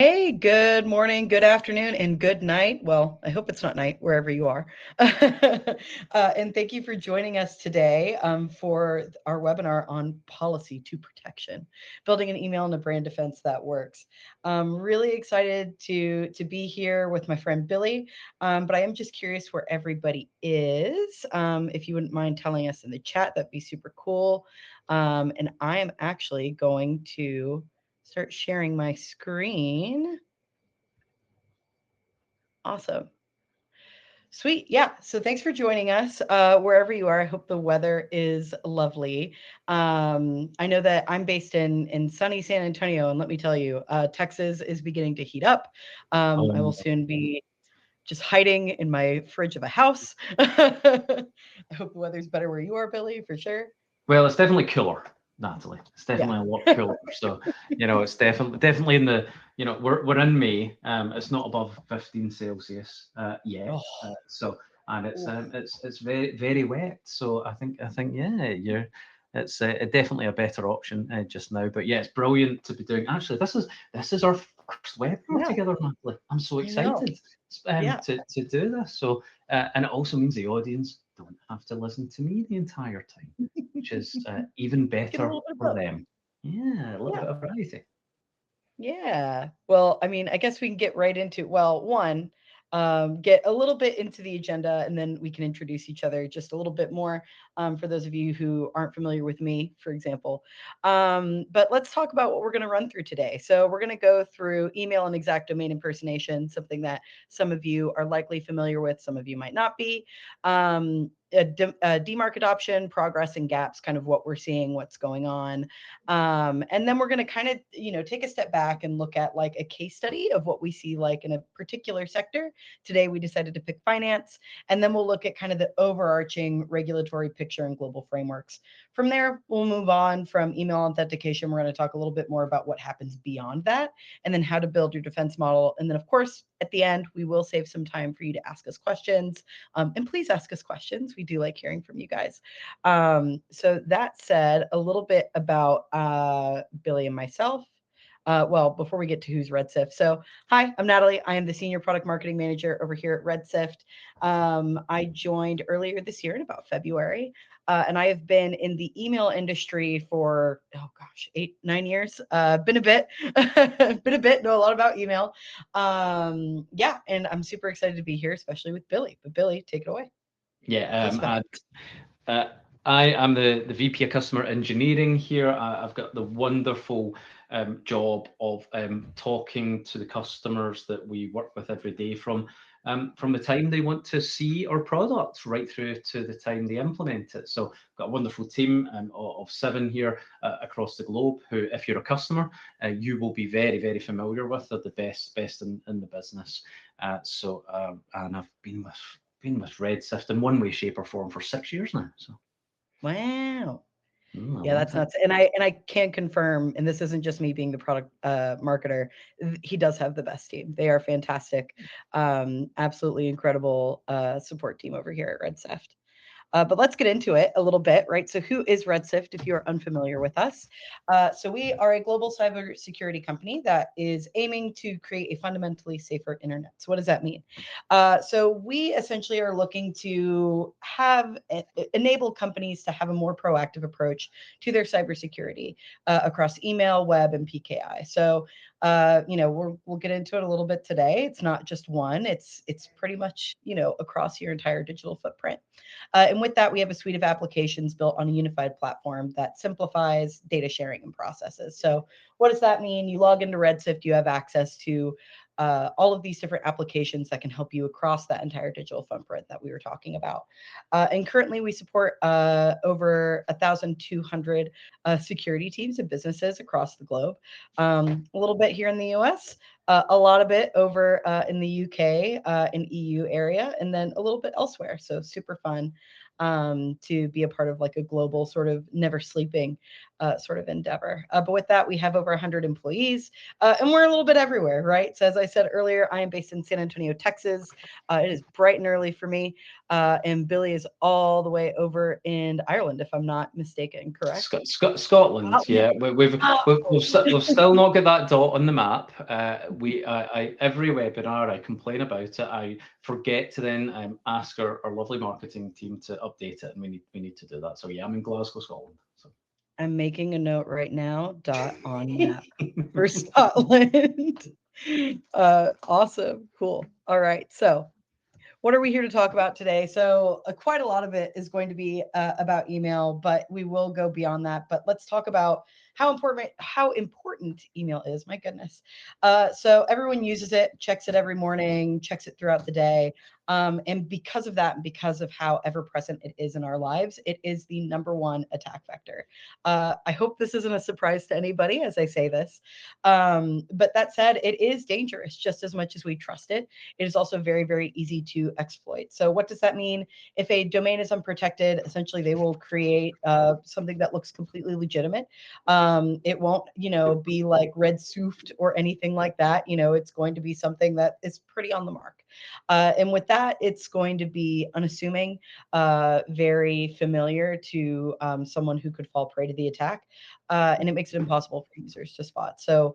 Hey, good morning, good afternoon, and good night. Well, I hope it's not night wherever you are. And thank you for joining us today for our webinar on policy to protection, building an email and a brand defense that works. I'm really excited to be here with my friend Billy, but I am just curious where everybody is. If you wouldn't mind telling us in the chat, that'd be super cool. And I am actually going to start sharing my screen. Awesome. Sweet. Yeah. So thanks for joining us wherever you are. I hope the weather is lovely. I know that I'm based in sunny San Antonio, and let me tell you, Texas is beginning to heat up. I will soon be just hiding in my fridge of a house. I hope the weather's better where you are, Billy, for sure. Well, it's definitely cooler, Natalie. It's definitely a lot Yeah. cooler. So, it's definitely in the, we're in May. It's not above 15 Celsius yet. Oh, And oof. it's very very wet. So I think yeah, it's definitely a better option just now. But yeah, it's brilliant to be doing. Actually, this is our first webinar Yeah, together, Natalie. I'm so I know. excited Yeah. to do this. So and it also means the audience don't have to listen to me the entire time, which is even Get a better little bit of for both. them. Yeah, a little Yeah. bit of variety. Yeah. Well, I mean, I guess we can get right into, well, one, get a little bit into the agenda and then we can introduce each other just a little bit more for those of you who aren't familiar with me, for example. But let's talk about what we're going to run through today. So we're going to go through email and exact domain impersonation, something that some of you are likely familiar with, some of you might not be. DMARC adoption, progress and gaps, kind of what we're seeing, what's going on. And then we're going to kind of, take a step back and look at like a case study of what we see like in a particular sector. Today, we decided to pick finance, and then we'll look at kind of the overarching regulatory picture and global frameworks. From there, we'll move on from email authentication. We're going to talk a little bit more about what happens beyond that, and then how to build your defense model. And then, of course, at the end, we will save some time for you to ask us questions. And please ask us questions. We do like hearing from you guys. So that said, a little bit about Billy and myself. Well, before we get to who's RedSift. So, hi, I'm Natalie. I am the Senior Product Marketing Manager over here at RedSift. I joined earlier this year in about February, and I have been in the email industry for, oh gosh, 8, 9 years. Been a bit, been a bit, know a lot about email. Yeah, and I'm super excited to be here, especially with Billy. But Billy, take it away. Yeah, What's that? uh, I am the VP of Customer Engineering here. I've got the wonderful job of talking to the customers that we work with every day from the time they want to see our products right through to the time they implement it. So I've got a wonderful team of 7 here across the globe who, if you're a customer, you will be very, very familiar with. They're the best in the business. And I've been with RedSift in one way, shape, or form for 6 years now. So Wow. a Yeah, long that's time. nuts. And I can confirm, and this isn't just me being the product marketer. He does have the best team. They are fantastic. Absolutely incredible support team over here at RedSift. But let's get into it a little bit, right? So, who is RedSift if you're unfamiliar with us? So, we are a global cybersecurity company that is aiming to create a fundamentally safer internet. So, what does that mean? So, we essentially are looking to enable companies to have a more proactive approach to their cybersecurity across email, web, and PKI. So, we'll get into it a little bit today. It's not just one; it's pretty much across your entire digital footprint. And with that, we have a suite of applications built on a unified platform that simplifies data sharing and processes. So, what does that mean? You log into Redshift, you have access to all of these different applications that can help you across that entire digital footprint that we were talking about. And currently, we support over 1,200 security teams and businesses across the globe. A little bit here in the US, a lot of it over in the UK and EU area, and then a little bit elsewhere. So super fun to be a part of like a global sort of never sleeping sort of endeavor. But with that, we have over 100 employees, and we're a little bit everywhere, right? So as I said earlier, I am based in San Antonio, Texas. It is bright and early for me, and Billy is all the way over in Ireland, if I'm not mistaken, correct? Scotland, yeah. We've still not got that dot on the map. Every webinar I complain about it. I forget to then ask our lovely marketing team to update it, and we need to do that. So yeah, I'm in Glasgow, Scotland. So. I'm making a note right now. Dot on map for Scotland. Awesome, cool. All right, so what are we here to talk about today? So quite a lot of it is going to be about email, but we will go beyond that. But let's talk about how important email is. My goodness. So everyone uses it, checks it every morning, checks it throughout the day. And because of that, and because of how ever present it is in our lives, it is the #1 attack vector. I hope this isn't a surprise to anybody as I say this. But that said, it is dangerous just as much as we trust it. It is also very, very easy to exploit. So what does that mean? If a domain is unprotected, essentially they will create something that looks completely legitimate. It won't, be like red Sift or anything like that. It's going to be something that is pretty on the mark. And with that, it's going to be unassuming, very familiar to someone who could fall prey to the attack. And it makes it impossible for users to spot. So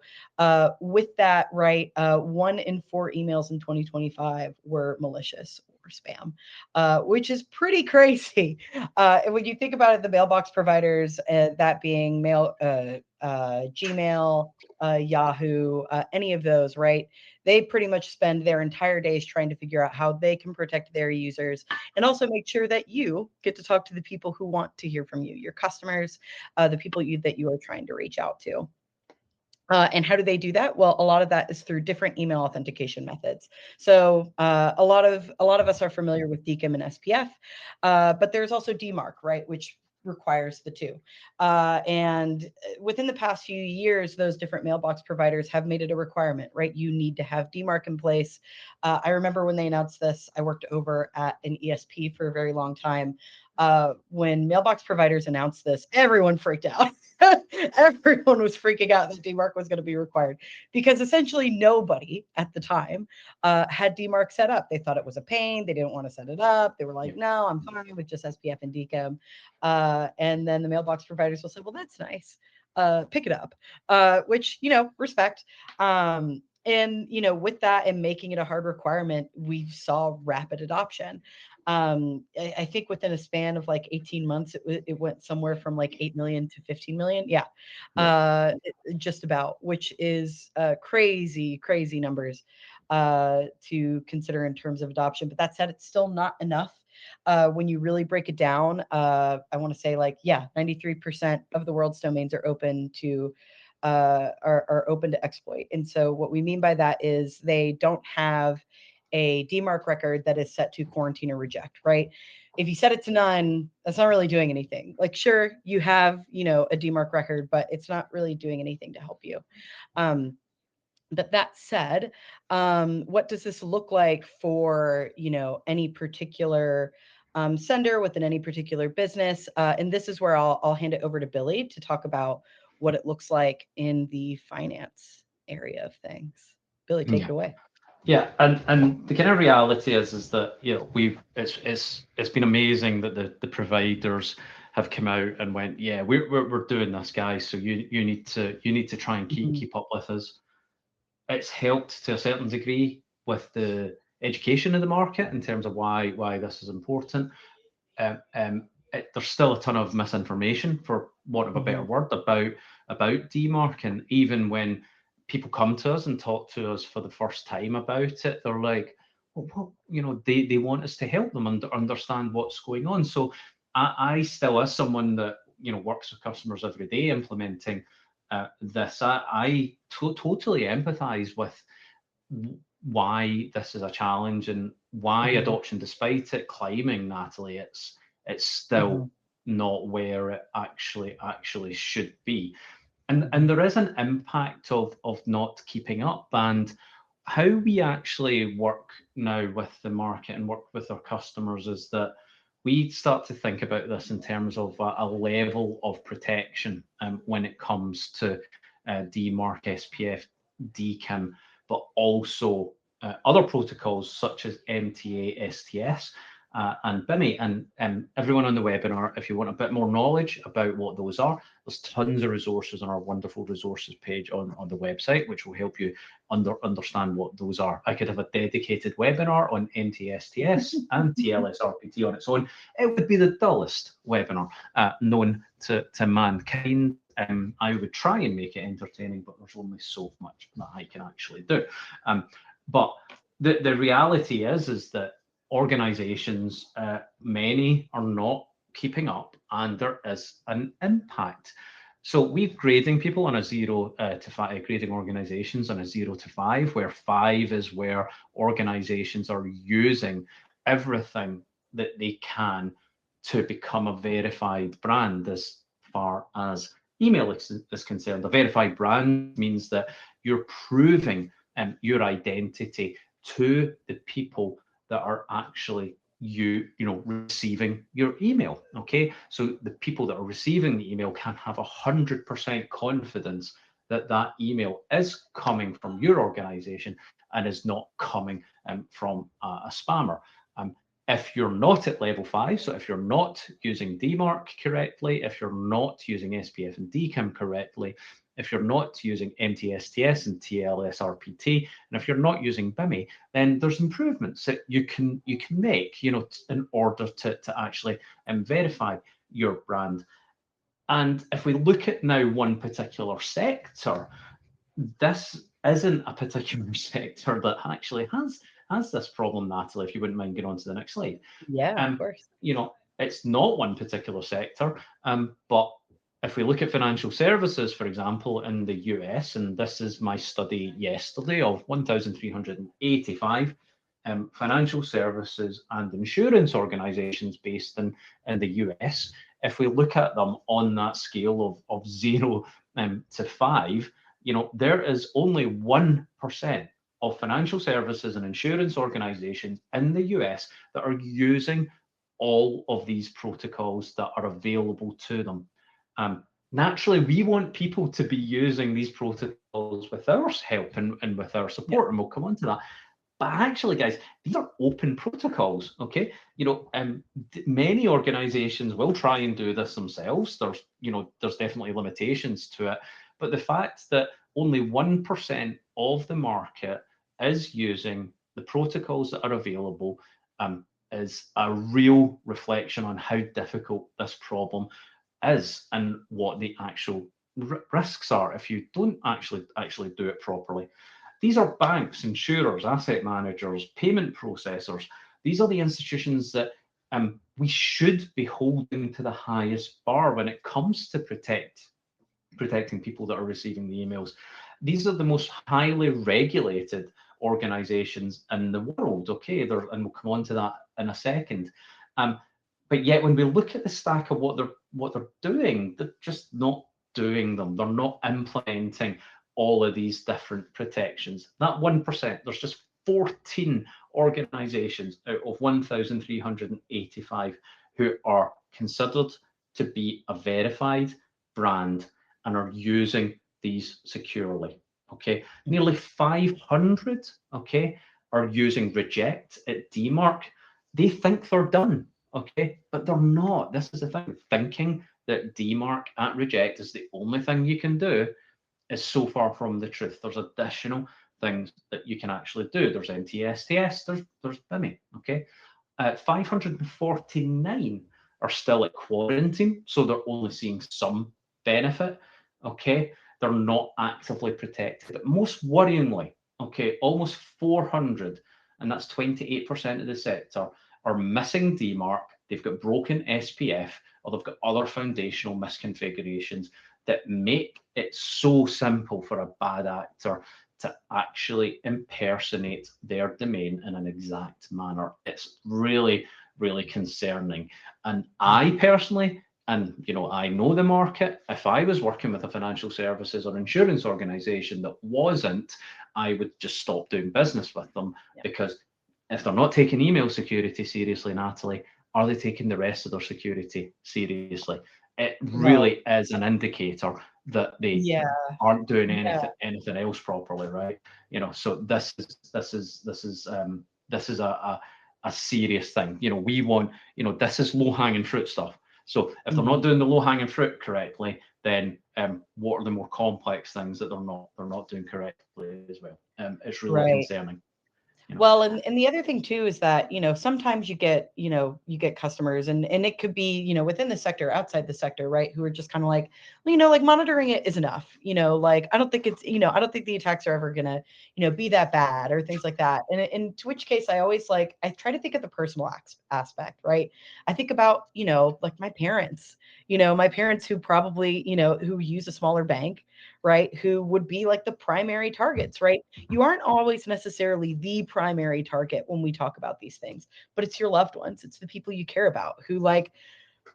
with that, right, 1 in 4 emails in 2025 were malicious or spam, which is pretty crazy. And when you think about it, the mailbox providers, that being Gmail, Yahoo, any of those, right? They pretty much spend their entire days trying to figure out how they can protect their users and also make sure that you get to talk to the people who want to hear from you, your customers, the people that you are trying to reach out to. And how do they do that? Well, a lot of that is through different email authentication methods. So a lot of us are familiar with DKIM and SPF, but there's also DMARC, right, which requires the two. And within the past few years, those different mailbox providers have made it a requirement, right? You need to have DMARC in place. I remember when they announced this, I worked over at an ESP for a very long time. When mailbox providers announced this, everyone freaked out. Everyone was freaking out that DMARC was going to be required because essentially nobody at the time had DMARC set up. They thought it was a pain. They didn't want to set it up. They were like, no, I'm fine with just SPF and DKIM. And then the mailbox providers will say, well, that's nice. Pick it up, which, respect. And, with that and making it a hard requirement, we saw rapid adoption. I think within a span of like 18 months, it went somewhere from like 8 million to 15 million. Yeah. Just about, which is crazy, crazy numbers to consider in terms of adoption. But that said, it's still not enough. When you really break it down, I want to say 93% of the world's domains are open to open to exploit. And so what we mean by that is they don't have a DMARC record that is set to quarantine or reject, right? If you set it to none, that's not really doing anything. Like, sure, you have, a DMARC record, but it's not really doing anything to help you. But that said, what does this look like for, any particular sender within any particular business? And this is where I'll hand it over to Billy to talk about what it looks like in the finance area of things. Billy, take it away. Yeah, and the kind of reality is that it's been amazing that the providers have come out and went, yeah, we're doing this, guys. So you need to try and keep up with us. It's helped to a certain degree with the education of the market in terms of why this is important. There's still a ton of misinformation, for want of a better word, about DMARC, and even when people come to us and talk to us for the first time about it, they're like, well, they want us to help them understand what's going on. So I still, as someone that works with customers every day implementing this, I totally empathize with why this is a challenge and why adoption, despite it climbing, Natalie, it's still not where it actually should be. And there is an impact of not keeping up, and how we actually work now with the market and work with our customers is that we start to think about this in terms of a level of protection when it comes to DMARC, SPF, DKIM, but also other protocols such as MTA, STS, and BIMI. And everyone on the webinar, if you want a bit more knowledge about what those are, there's tons of resources on our wonderful resources page on the website, which will help you understand what those are. I could have a dedicated webinar on MTSTS and TLS-RPT on its own. It would be the dullest webinar known to mankind. I would try and make it entertaining, but there's only so much that I can actually do. But the reality is that organizations, many are not keeping up, and there is an impact. So we're grading people on a 0 to 5, grading organizations on a 0 to 5, where 5 is where organizations are using everything that they can to become a verified brand as far as email is concerned. A verified brand means that you're proving your identity to the people that are actually receiving your email. Okay, so the people that are receiving the email can have 100% confidence that that email is coming from your organization and is not coming from a spammer. If you're not at level 5, so if you're not using DMARC correctly, if you're not using SPF and DKIM correctly, if you're not using MTSTS and TLS-RPT, and if you're not using BIMI, then there's improvements that you can make, in order to actually verify your brand. And if we look at now one particular sector, this isn't a particular sector that actually has this problem, Natalie, if you wouldn't mind going on to the next slide. Yeah, of course. It's not one particular sector, but if we look at financial services, for example, in the US, and this is my study yesterday of 1,385 financial services and insurance organizations based in the US, if we look at them on that scale of 0 to 5, there is only 1% of financial services and insurance organizations in the US that are using all of these protocols that are available to them. Naturally, we want people to be using these protocols with our help and with our support, and we'll come on to that. But actually, guys, these are open protocols, okay? Many organizations will try and do this themselves. There's definitely limitations to it. But the fact that only 1% of the market is using the protocols that are available is a real reflection on how difficult this problem is and what the actual risks are if you don't actually do it properly. These are banks, insurers, asset managers, payment processors. These are the institutions that we should be holding to the highest bar when it comes to protecting people that are receiving the emails. These are the most highly regulated organizations in the world, okay? And we'll come on to that in a second. But yet, when we look at the stack of what they're doing, they're just not doing them. They're not implementing all of these different protections. That 1%, there's just 14 organizations out of 1,385 who are considered to be a verified brand and are using these securely. Okay, nearly 500, okay, are using reject at DMARC. They think they're done, okay, but they're not. This is the thing. Thinking that DMARC at reject is the only thing you can do is so far from the truth. There's additional things that you can actually do. There's MTSTS, there's BIMI, okay. 549 are still at quarantine, so they're only seeing some benefit, okay. They're not actively protected. But most worryingly, okay, almost 400, and that's 28% of the sector, are missing DMARC. They've got broken SPF, or they've got other foundational misconfigurations that make it so simple for a bad actor to actually impersonate their domain in an exact manner. It's really, really concerning. And I personally, and I know the market, if I was working with a financial services or insurance organization that wasn't, I would just stop doing business with them. Because if they're not taking email security seriously, Natalie, are they taking the rest of their security seriously? It really is an indicator that they aren't doing anything else properly, right? You know, so this is a serious thing. You know, we want, you know, this is low-hanging fruit stuff. So if they're not doing the low-hanging fruit correctly, then what are the more complex things that they're not doing correctly as well? It's really concerning. You know. Well, and the other thing too is that, you know, sometimes you get customers and it could be, you know, within the sector, outside the sector, right, who are just kind of like, well, you know, like monitoring it is enough, you know, like I don't think it's, you know, I don't think the attacks are ever gonna, you know, be that bad or things like that. And to which case I always I try to think of the personal aspect, right? I think about, you know, like my parents who probably, you know, who use a smaller bank, right, who would be like the primary targets, right? You aren't always necessarily the primary target when we talk about these things, but it's your loved ones. It's the people you care about who like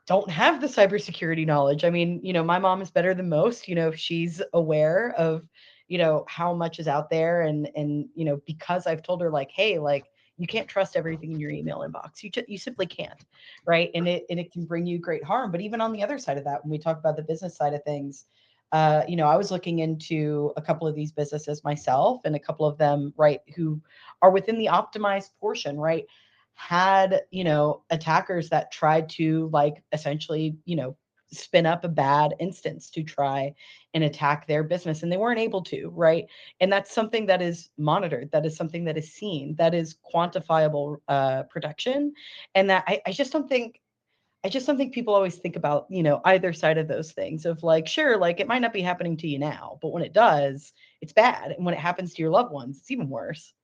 don't have the cybersecurity knowledge. I mean, you know, my mom is better than most, you know, she's aware of, you know, how much is out there. And, you know, because I've told her like, hey, like, you can't trust everything in your email inbox. You simply can't. Right. And it can bring you great harm. But even on the other side of that, when we talk about the business side of things, you know, I was looking into a couple of these businesses myself, and a couple of them, right, who are within the optimized portion, right, had, you know, attackers that tried to like essentially, you know, spin up a bad instance to try and attack their business, and they weren't able to, right? And that's something that is monitored, that is something that is seen, that is quantifiable protection. And that I just don't think people always think about, you know, either side of those things of like, sure, like it might not be happening to you now, but when it does, it's bad. And when it happens to your loved ones, it's even worse.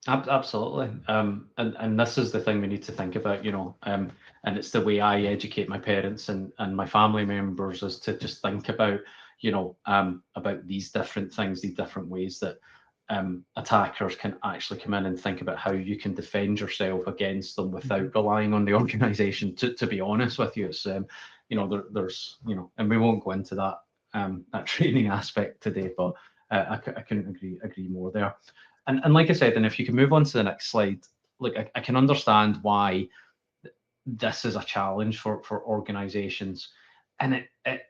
Absolutely. And this is the thing we need to think about, you know, and it's the way I educate my parents and my family members, is to just think about, you know, about these different things, these different ways that attackers can actually come in, and think about how you can defend yourself against them without relying on the organization. To be honest with you, it's, you know, there's, you know, and we won't go into that training aspect today, but I couldn't agree more there. And like I said, and if you can move on to the next slide, like I can understand why this is a challenge for organizations, and it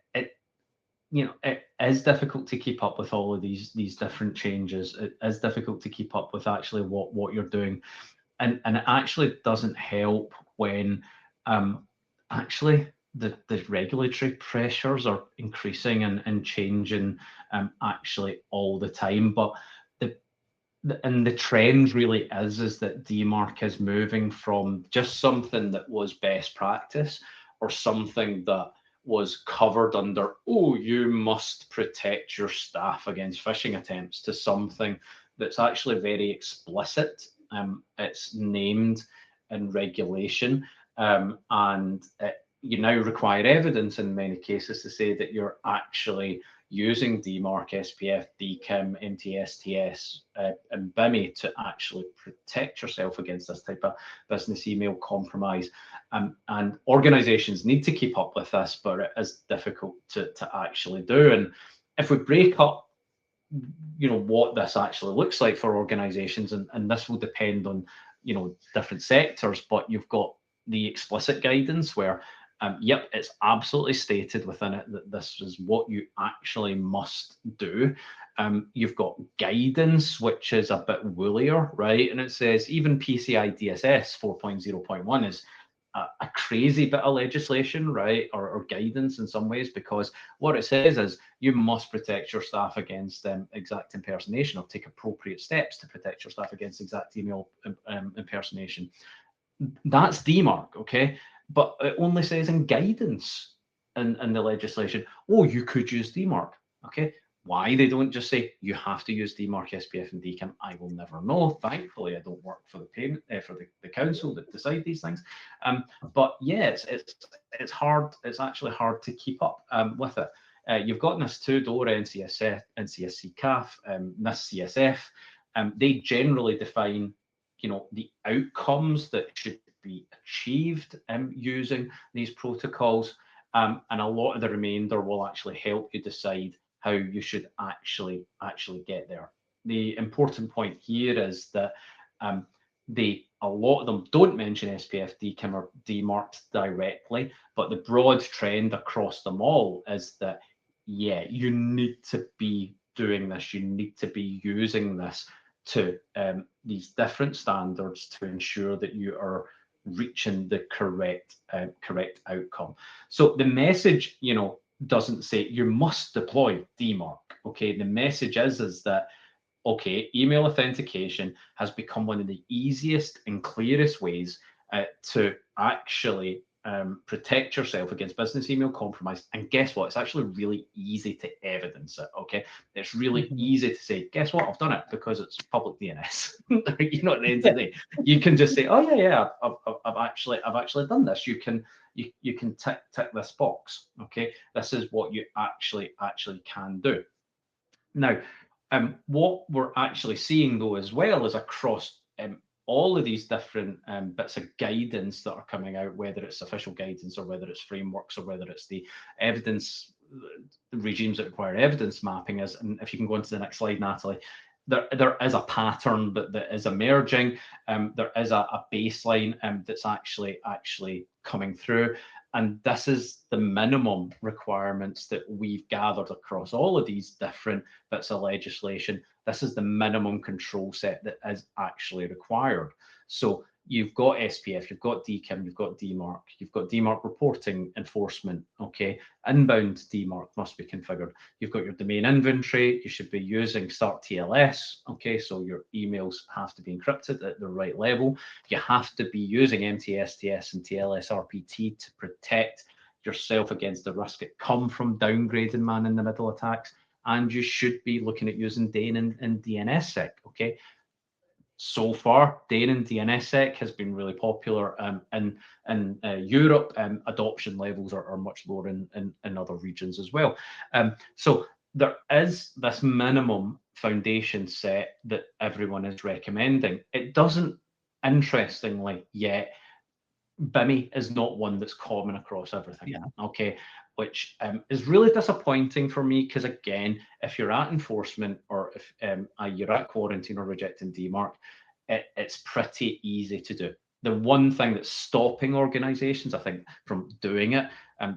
you know, it is difficult to keep up with all of these different changes. It is difficult to keep up with actually what you're doing, and it actually doesn't help when actually the regulatory pressures are increasing and changing actually all the time. But the trend really is that DMARC is moving from just something that was best practice, or something that was covered under, oh, you must protect your staff against phishing attempts, to something that's actually very explicit. It's named in regulation, and you now require evidence in many cases to say that you're actually using DMARC, SPF, DKIM, MTSTS, and BIMI to actually protect yourself against this type of business email compromise. And organizations need to keep up with this, but it is difficult to actually do. And if we break up, you know, what this actually looks like for organizations, and this will depend on, you know, different sectors, but you've got the explicit guidance where yep, it's absolutely stated within it that this is what you actually must do. You've got guidance, which is a bit woolier, right? And it says even PCI DSS 4.0.1 is a crazy bit of legislation, right? Or guidance in some ways, because what it says is you must protect your staff against exact impersonation, or take appropriate steps to protect your staff against exact email impersonation. That's DMARC, okay? But it only says in guidance in the legislation, oh, you could use DMARC, okay? Why they don't just say you have to use DMARC, SPF, and DKIM, I will never know. Thankfully, I don't work for the payment for the council that decide these things. But yes, it's hard. It's actually hard to keep up with it. You've got NIS2, DORA, NCSF, NCSC CAF, NIS CSF. They generally define, you know, the outcomes that should be achieved using these protocols, and a lot of the remainder will actually help you decide how you should actually get there. The important point here is that a lot of them don't mention SPF, DKIM, or DMARC directly, but the broad trend across them all is that, yeah, you need to be doing this, you need to be using this to these different standards to ensure that you are reaching the correct outcome. So the message, doesn't say you must deploy DMARC. Okay, the message is that, okay, email authentication has become one of the easiest and clearest ways to actually protect yourself against business email compromise. And guess what? It's actually really easy to evidence it. Okay, it's really easy to say, guess what? I've done it because it's public DNS. At the end of the day, you can just say, oh yeah, I've actually done this. You can tick this box. Okay, this is what you actually can do. Now, what we're actually seeing though as well is across all of these different bits of guidance that are coming out, whether it's official guidance or whether it's frameworks or whether it's the evidence regimes that require evidence mapping, and if you can go into the next slide, Natalie, there is a pattern that is emerging. There is a baseline that's actually coming through. And this is the minimum requirements that we've gathered across all of these different bits of legislation. This is the minimum control set that is actually required. So you've got SPF, you've got DKIM, you've got DMARC, you've got DMARC reporting enforcement, okay? Inbound DMARC must be configured. You've got your domain inventory, you should be using Start TLS, okay? So your emails have to be encrypted at the right level. You have to be using MTSTS and TLS RPT to protect yourself against the risk that come from downgrading man-in-the-middle attacks. And you should be looking at using DANE and DNSSEC, okay? So far, DANE and DNSSEC has been really popular in Europe. Adoption levels are much lower in other regions as well. So there is this minimum foundation set that everyone is recommending. It doesn't, interestingly, yet, BIMI is not one that's common across everything. Okay, which is really disappointing for me, because again, if you're at enforcement or if you're at quarantine or rejecting DMARC, it's pretty easy to do. The one thing that's stopping organizations, I think, from doing it,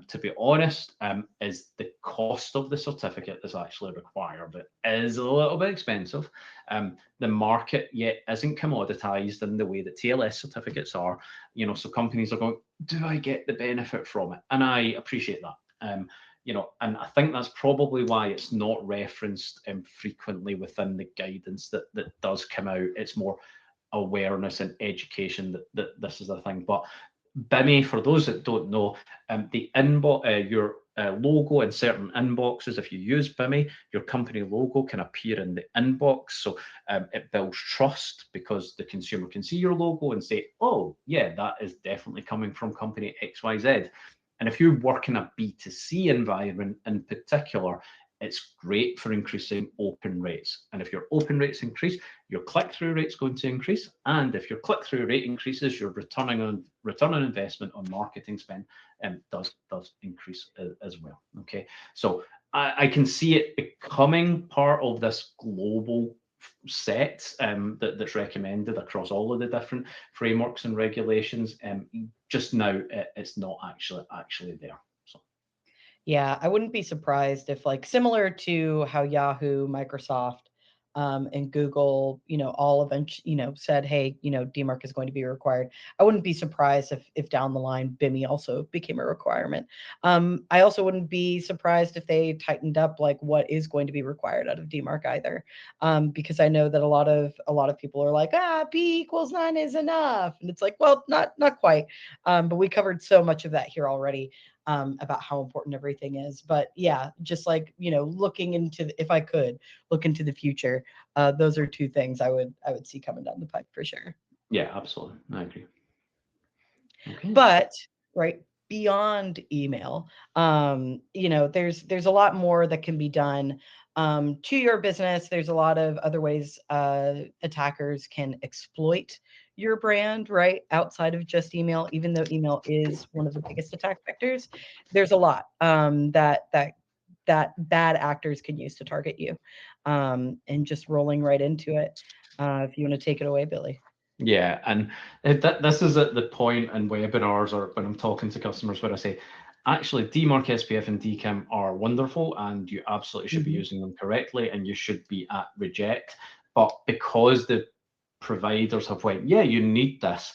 to be honest, is the cost of the certificate is actually required. It is a little bit expensive. The market yet isn't commoditized in the way that TLS certificates are. So companies are going, do I get the benefit from it? And I appreciate that. And I think that's probably why it's not referenced frequently within the guidance that does come out. It's more awareness and education that this is a thing. But BIMI, for those that don't know, the inbox, your logo in certain inboxes, if you use BIMI, your company logo can appear in the inbox. So it builds trust, because the consumer can see your logo and say, oh yeah, that is definitely coming from company XYZ. And if you work in a B2C environment in particular, it's great for increasing open rates. And if your open rates increase, your click-through rate's going to increase. And if your click-through rate increases, your return on investment on marketing spend does increase as well. Okay, so I can see it becoming part of this global set that's recommended across all of the different frameworks and regulations. Just now, it's not actually there. Yeah, I wouldn't be surprised if, like, similar to how Yahoo, Microsoft, and Google, all eventually, said, hey, DMARC is going to be required. I wouldn't be surprised if down the line BIMI also became a requirement. I also wouldn't be surprised if they tightened up like what is going to be required out of DMARC either, because I know that a lot of people are like, P = 9 is enough, and it's like, well, not quite. But we covered so much of that here already. About how important everything is. But yeah, just like, looking into, if I could look into the future, those are two things I would see coming down the pipe for sure. Yeah, absolutely. I agree. Okay. But right beyond email, there's a lot more that can be done to your business. There's a lot of other ways attackers can exploit your brand, right, outside of just email. Even though email is one of the biggest attack vectors, there's a lot that bad actors can use to target you. And just rolling right into it, if you want to take it away, Billy. Yeah, and this is at the point in webinars or when I'm talking to customers where I say, actually, DMARC, SPF, and DKIM are wonderful, and you absolutely should be using them correctly, and you should be at reject. But because the providers have went, yeah, you need this,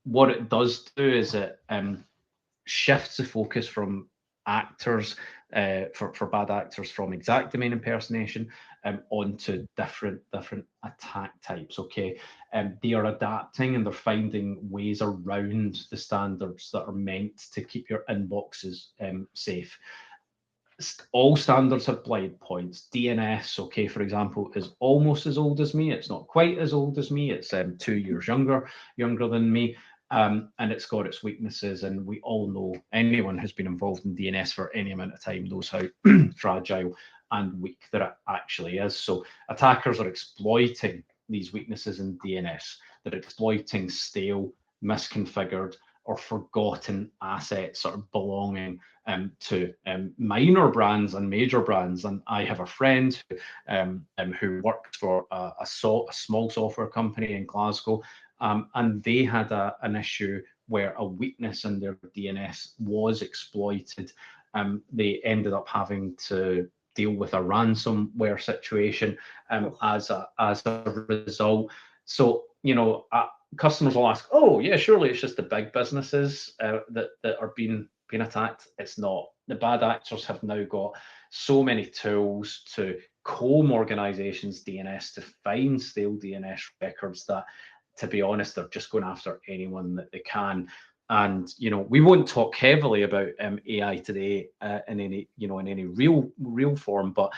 what it does do is it shifts the focus from actors for bad actors from exact domain impersonation onto different attack types. Okay, they are adapting and they're finding ways around the standards that are meant to keep your inboxes safe. All standards have blind points. DNS, okay, for example, is almost as old as me. It's not quite as old as me. It's 2 years younger than me. And it's got its weaknesses, and we all know, anyone who's been involved in DNS for any amount of time knows how fragile and weak that it actually is. So attackers are exploiting these weaknesses in DNS. They're exploiting stale, misconfigured, or forgotten assets sort of belonging to minor brands and major brands. And I have a friend who works for a small software company in Glasgow, and they had an issue where a weakness in their DNS was exploited. They ended up having to deal with a ransomware situation as a result. So, you know, customers will ask, oh, yeah, surely it's just the big businesses that are being attacked. It's not. The bad actors have now got so many tools to comb organizations' DNS to find stale DNS records that, to be honest, they're just going after anyone that they can. And, you know, we won't talk heavily about AI today in any real form, but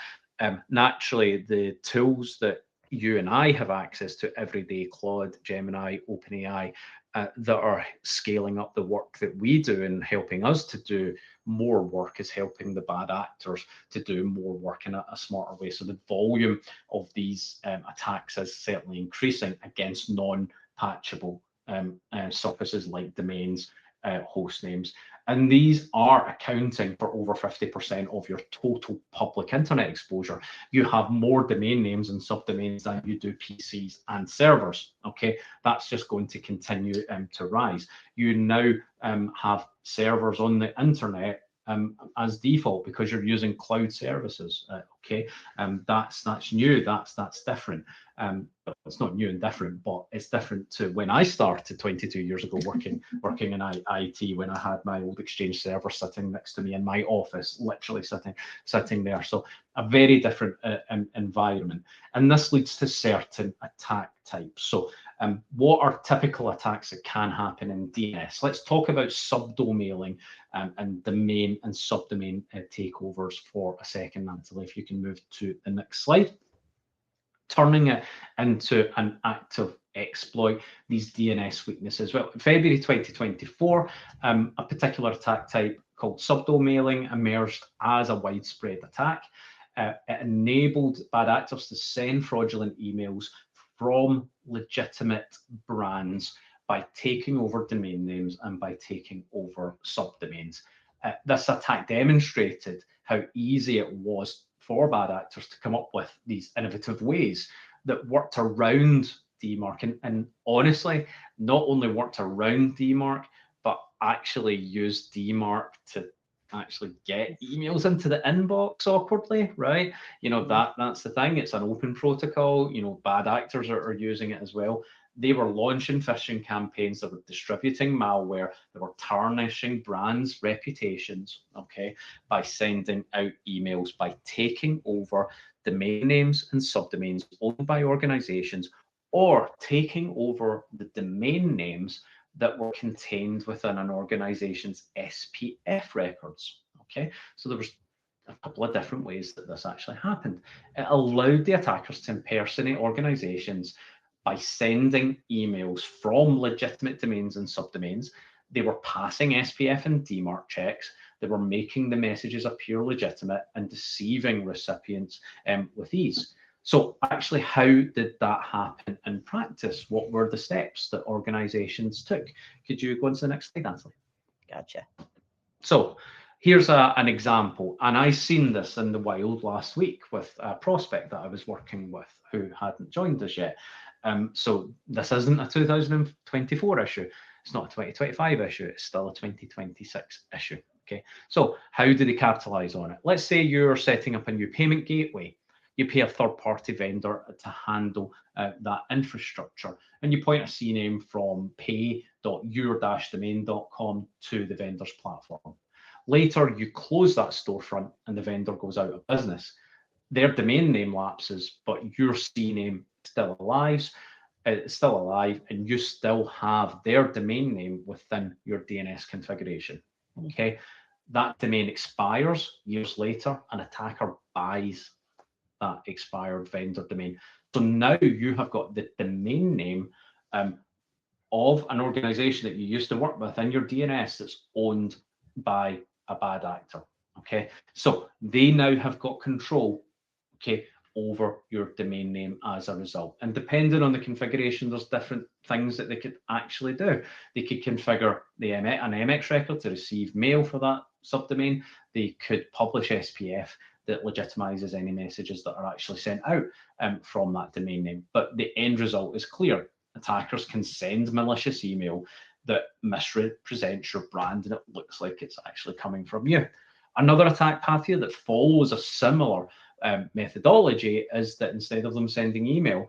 naturally the tools that you and I have access to every day, Claude, Gemini, OpenAI, that are scaling up the work that we do and helping us to do more work, is helping the bad actors to do more work in a smarter way. So the volume of these attacks is certainly increasing against non-patchable surfaces like domains, host names. And these are accounting for over 50% of your total public internet exposure. You have more domain names and subdomains than you do PCs and servers. Okay, that's just going to continue to rise. You now have servers on the internet as default because you're using cloud services. Okay, that's new. That's different. It's not new and different, but it's different to when I started 22 years ago working in IT, when I had my old Exchange server sitting next to me in my office, literally sitting there. So a very different environment, and this leads to certain attack types. So what are typical attacks that can happen in DNS? Let's talk about subdomailing and domain and subdomain takeovers for a second, Natalie, if you can move to the next slide. Turning it into an active exploit, these DNS weaknesses. Well, in February 2024, a particular attack type called subdomailing emerged as a widespread attack. It enabled bad actors to send fraudulent emails from legitimate brands by taking over domain names and by taking over subdomains. This attack demonstrated how easy it was for bad actors to come up with these innovative ways that worked around DMARC, and honestly, not only worked around DMARC, but actually used DMARC to actually get emails into the inbox awkwardly, right? You know, that's the thing. It's an open protocol. You know, bad actors are using it as well. They were launching phishing campaigns, that were distributing malware, that were tarnishing brands' reputations, okay, by sending out emails, by taking over domain names and subdomains owned by organizations, or taking over the domain names that were contained within an organization's SPF records, okay? So there was a couple of different ways that this actually happened. It allowed the attackers to impersonate organizations by sending emails from legitimate domains and subdomains. They were passing SPF and DMARC checks. They were making the messages appear legitimate and deceiving recipients with ease. So actually, how did that happen in practice? What were the steps that organizations took? Could you go on to the next slide, Natalie? Gotcha. So here's an example, and I seen this in the wild last week with a prospect that I was working with who hadn't joined us yet. So this isn't a 2024 issue. It's not a 2025 issue. It's still a 2026 issue. Okay. So how do they capitalize on it? Let's say you're setting up a new payment gateway. You pay a third-party vendor to handle that infrastructure, and you point a CNAME from pay.your-domain.com to the vendor's platform. Later, you close that storefront and the vendor goes out of business. Their domain name lapses, but your CNAME still alive. It's still alive, and you still have their domain name within your DNS configuration. Okay, that domain expires years later. An attacker buys that expired vendor domain. So now you have got the domain name of an organization that you used to work with in your DNS that's owned by a bad actor. Okay, so they now have got control, okay, over your domain name as a result. And depending on the configuration, there's different things that they could actually do. They could configure an MX record to receive mail for that subdomain. They could publish SPF that legitimizes any messages that are actually sent out from that domain name. But the end result is clear. Attackers can send malicious email that misrepresents your brand, and it looks like it's actually coming from you. Another attack path here that follows a similar methodology is that instead of them sending email,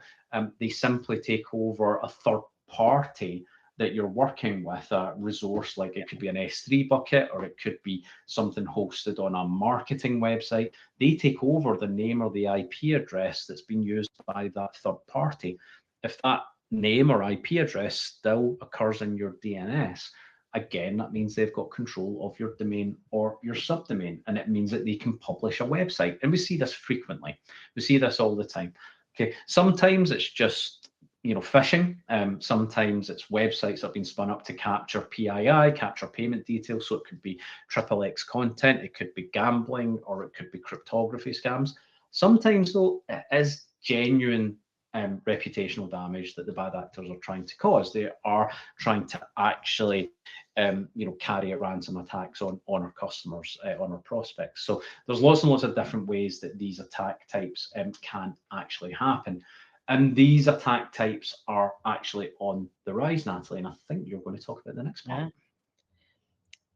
they simply take over a third party that you're working with, a resource, like it could be an S3 bucket, or it could be something hosted on a marketing website. They take over the name or the IP address that's been used by that third party. If that name or IP address still occurs in your DNS, again, that means they've got control of your domain or your subdomain, and it means that they can publish a website. And we see this frequently. We see this all the time. Okay, sometimes it's just phishing. Sometimes it's websites that have been spun up to capture PII, capture payment details. So it could be XXX content, it could be gambling, or it could be cryptography scams. Sometimes, though, it is genuine reputational damage that the bad actors are trying to cause. They are trying to actually carry out ransom attacks on our customers, on our prospects. So there's lots and lots of different ways that these attack types can actually happen. And these attack types are actually on the rise, Natalie, and I think you're going to talk about the next part.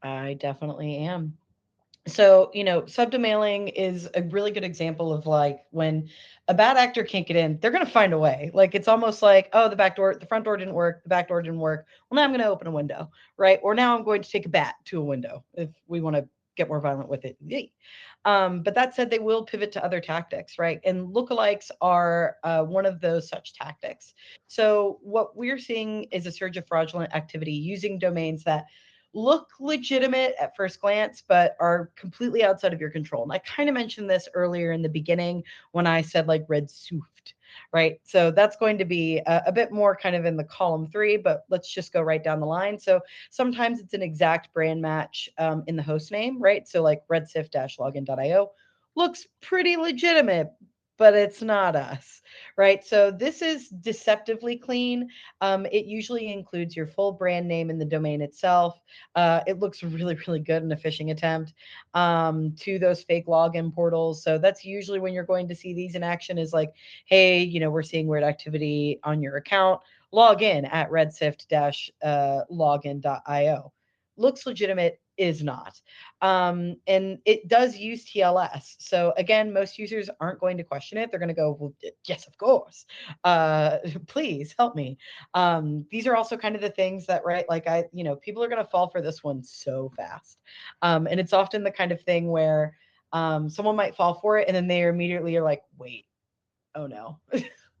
Yeah, I definitely am. So, subdomailing is a really good example of like when a bad actor can't get in, they're going to find a way. Like it's almost like, oh, the front door didn't work, the back door didn't work. Well, now I'm going to open a window, right? Or now I'm going to take a bat to a window if we want to get more violent with it. But that said, they will pivot to other tactics, right? And lookalikes are one of those such tactics. So what we're seeing is a surge of fraudulent activity using domains that look legitimate at first glance, but are completely outside of your control. And I kind of mentioned this earlier in the beginning when I said like red Sift, right? So that's going to be a bit more kind of in the column 3, but let's just go right down the line. So sometimes it's an exact brand match in the host name, right? So like redsift-login.io looks pretty legitimate, but it's not us, right? So this is deceptively clean. It usually includes your full brand name in the domain itself. It looks really, really good in a phishing attempt to those fake login portals. So that's usually when you're going to see these in action is like, hey, we're seeing weird activity on your account. Log in at redsift-login.io. Looks legitimate, is not. And it does use TLS. So again, most users aren't going to question it. They're going to go, well, yes, of course. Please help me. These are also kind of the things that, right, like people are going to fall for this one so fast. And it's often the kind of thing where someone might fall for it and then they immediately are like, wait, oh no.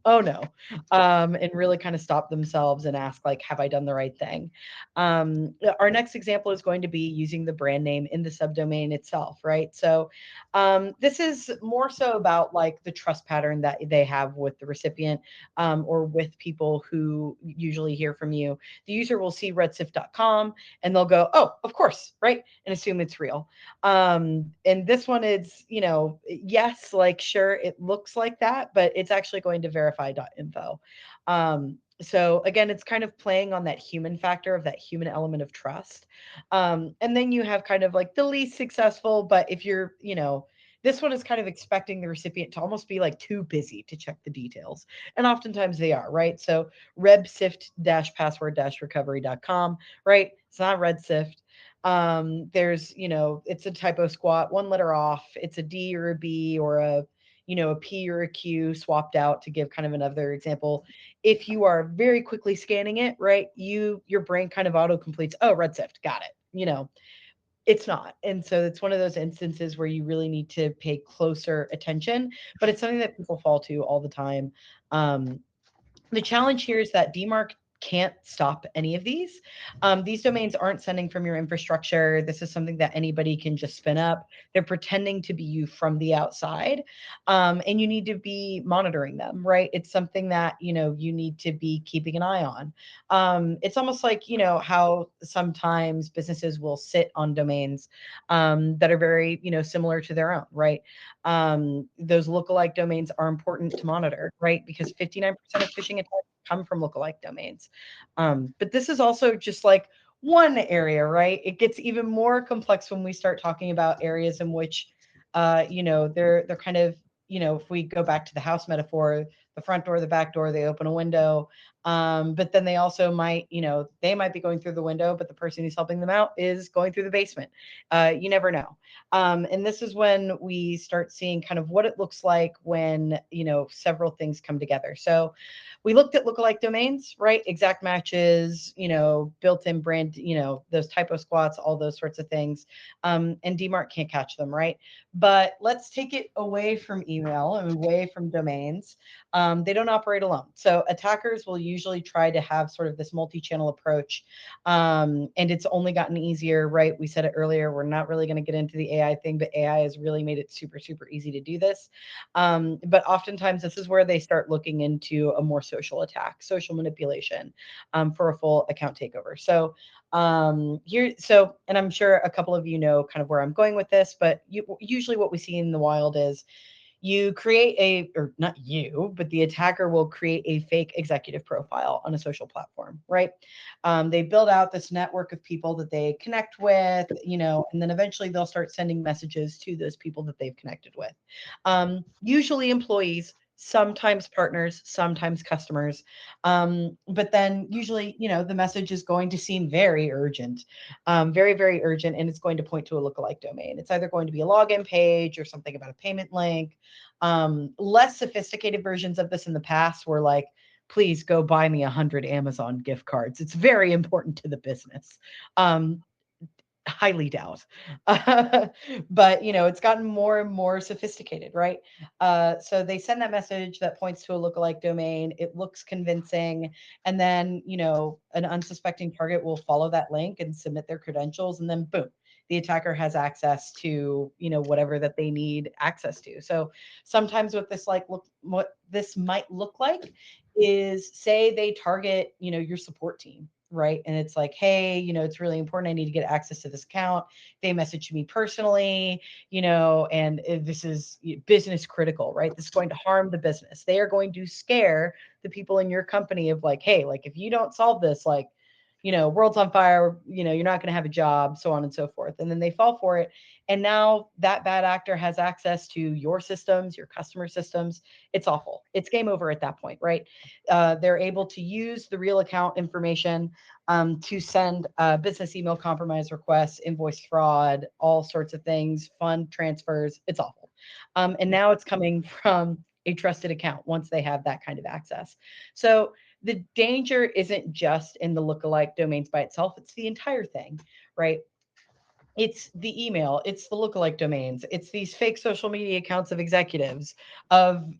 Oh no, and really kind of stop themselves and ask like, have I done the right thing? Our next example is going to be using the brand name in the subdomain itself, right? So this is more so about like the trust pattern that they have with the recipient or with people who usually hear from you. The user will see redsift.com and they'll go, oh, of course, right? And assume it's real. And this one is, yes, like sure, it looks like that, but it's actually going to verify.info. So again, it's kind of playing on that human factor of that human element of trust. And then you have kind of like the least successful, but if you're, This one is kind of expecting the recipient to almost be like too busy to check the details. And oftentimes they are, right? So rebsift-password-recovery.com, right? It's not redsift. There's, it's a typo squat, one letter off. It's a D or a B or a P or a Q swapped out to give kind of another example. If you are very quickly scanning it, right, your brain kind of auto completes, oh, redsift, got it. It's not. And so it's one of those instances where you really need to pay closer attention, but it's something that people fall to all the time. Um, the challenge here is that DMARC can't stop any of these. These domains aren't sending from your infrastructure. This is something that anybody can just spin up. They're pretending to be you from the outside, and you need to be monitoring them, right? It's something that you need to be keeping an eye on. It's almost like how sometimes businesses will sit on domains that are very similar to their own, right? Those lookalike domains are important to monitor, right? Because 59% of phishing attacks come from lookalike domains. But this is also just like one area, right? It gets even more complex when we start talking about areas in which, they're kind of, if we go back to the house metaphor, the front door, the back door, they open a window. But then they also might, they might be going through the window, but the person who's helping them out is going through the basement. You never know. And this is when we start seeing kind of what it looks like when, several things come together. So we looked at lookalike domains, right? Exact matches, built-in brand, those typo squats, all those sorts of things. And DMARC can't catch them, right? But let's take it away from email and away from domains. They don't operate alone. So attackers will usually try to have sort of this multi-channel approach. And it's only gotten easier, right? We said it earlier, we're not really going to get into the AI thing, but AI has really made it super, super easy to do this. But oftentimes this is where they start looking into a more social attack, social manipulation, for a full account takeover. So and I'm sure a couple of you know kind of where I'm going with this, but usually what we see in the wild is you create or not you, but the attacker will create a fake executive profile on a social platform, right? They build out this network of people that they connect with, and then eventually they'll start sending messages to those people that they've connected with. Usually employees, sometimes partners, sometimes customers. But then usually, the message is going to seem very urgent, very, very urgent, and it's going to point to a lookalike domain. It's either going to be a login page or something about a payment link. Less sophisticated versions of this in the past were like, please go buy me 100 Amazon gift cards. It's very important to the business. Highly doubt. But it's gotten more and more sophisticated, right? So they send that message that points to a lookalike domain. It looks convincing, and then an unsuspecting target will follow that link and submit their credentials, and then boom, the attacker has access to whatever that they need access to. So sometimes what this might look like is, say they target your support team, right? And it's like, hey, it's really important. I need to get access to this account. They message me personally, and this is business critical, right? This is going to harm the business. They are going to scare the people in your company of like, hey, like if you don't solve this, like, world's on fire, you're not going to have a job, so on and so forth. And then they fall for it. And now that bad actor has access to your systems, your customer systems. It's awful. It's game over at that point, right? They're able to use the real account information to send business email compromise requests, invoice fraud, all sorts of things, fund transfers. It's awful. And now it's coming from a trusted account once they have that kind of access. So the danger isn't just in the lookalike domains by itself, it's the entire thing, right? It's the email, it's the lookalike domains, it's these fake social media accounts of executives, of,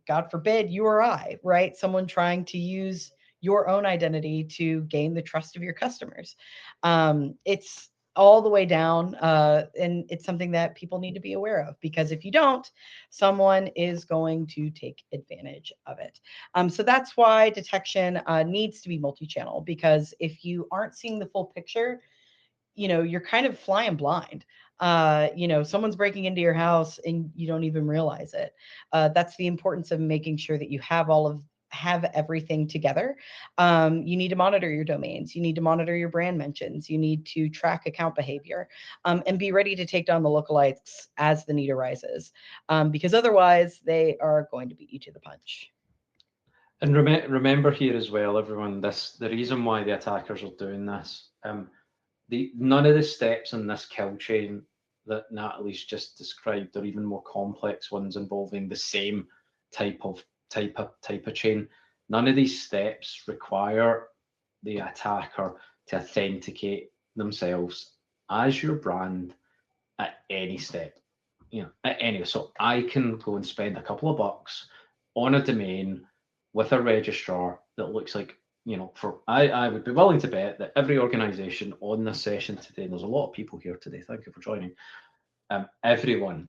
God forbid, you or I, right? Someone trying to use your own identity to gain the trust of your customers. It's all the way down, and it's something that people need to be aware of, because if you don't, someone is going to take advantage of it. So that's why detection needs to be multi-channel, because if you aren't seeing the full picture, you're kind of flying blind. Someone's breaking into your house and you don't even realize it. That's the importance of making sure that you have all of have everything together. You need to monitor your domains. You need to monitor your brand mentions. You need to track account behavior, and be ready to take down the lookalikes as the need arises, because otherwise they are going to beat you to the punch. And remember here as well, everyone, the reason why the attackers are doing this, none of the steps in this kill chain that Natalie's just described, or even more complex ones involving the same type of chain, none of these steps require the attacker to authenticate themselves as your brand at any step. So I can go and spend a couple of bucks on a domain with a registrar that looks like, I would be willing to bet that every organization on this session today, and there's a lot of people here today, thank you for joining, everyone,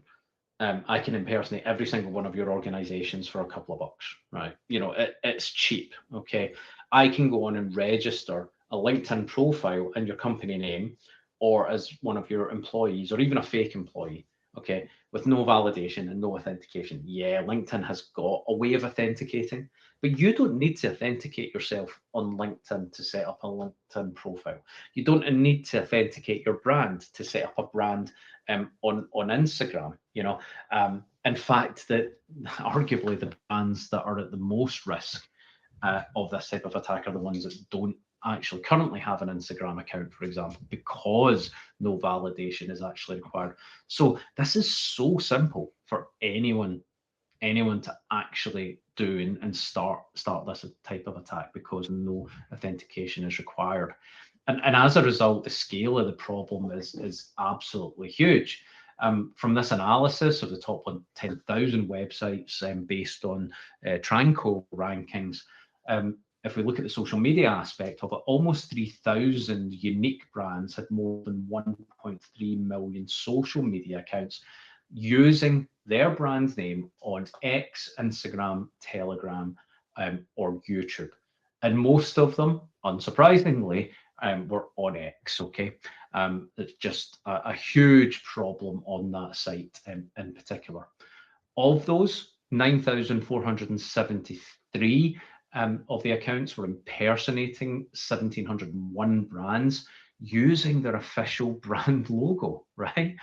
I can impersonate every single one of your organizations for a couple of bucks, right? It's cheap, okay? I can go on and register a LinkedIn profile in your company name, or as one of your employees, or even a fake employee, okay, with no validation and no authentication. Yeah, LinkedIn has got a way of authenticating, but you don't need to authenticate yourself on LinkedIn to set up a LinkedIn profile. You don't need to authenticate your brand to set up a brand on Instagram. In fact, that arguably the brands that are at the most risk of this type of attack are the ones that don't actually currently have an Instagram account, for example, because no validation is actually required. So this is so simple for anyone to actually do and start this type of attack, because no authentication is required. And as a result, the scale of the problem is absolutely huge. From this analysis of the top 10,000 websites based on Tranco rankings, if we look at the social media aspect of it, almost 3,000 unique brands had more than 1.3 million social media accounts using their brand name on X, Instagram, Telegram, or YouTube. And most of them, unsurprisingly, were on X, okay? It's just a huge problem on that site in particular. Of those, 9,473 of the accounts were impersonating 1,701 brands using their official brand logo, right?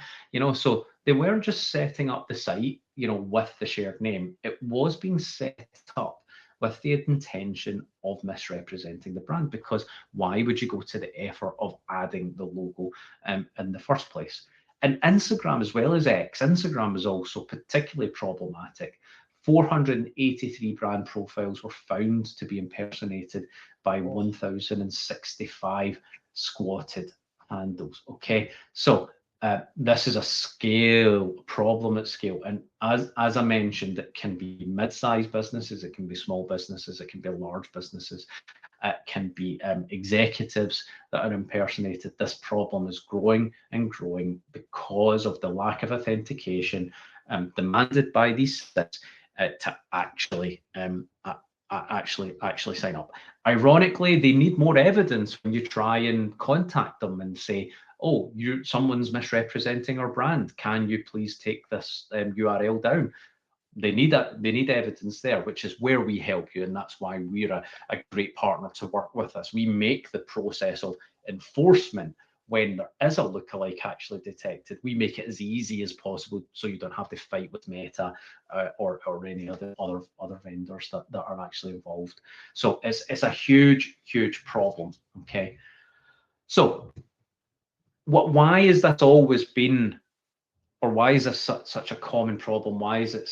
So they weren't just setting up the site, with the shared name. It was being set up with the intention of misrepresenting the brand, because why would you go to the effort of adding the logo in the first place? And Instagram, as well as X, Instagram is also particularly problematic. 483 brand profiles were found to be impersonated by 1,065 squatted handles. Okay, so this is a problem at scale, and as I mentioned, it can be mid-sized businesses, it can be small businesses, it can be large businesses, it can be executives that are impersonated. This problem is growing and growing because of the lack of authentication demanded by these sites to actually sign up. Ironically, they need more evidence when you try and contact them and say, oh, someone's misrepresenting our brand. Can you please take this URL down? They need evidence there, which is where we help you, and that's why we're a great partner to work with us. We make the process of enforcement, when there is a lookalike actually detected, we make it as easy as possible, so you don't have to fight with Meta or any other vendors that are actually involved. So it's a huge problem. Okay, so why has that always been, or why is this such a common problem? Why has it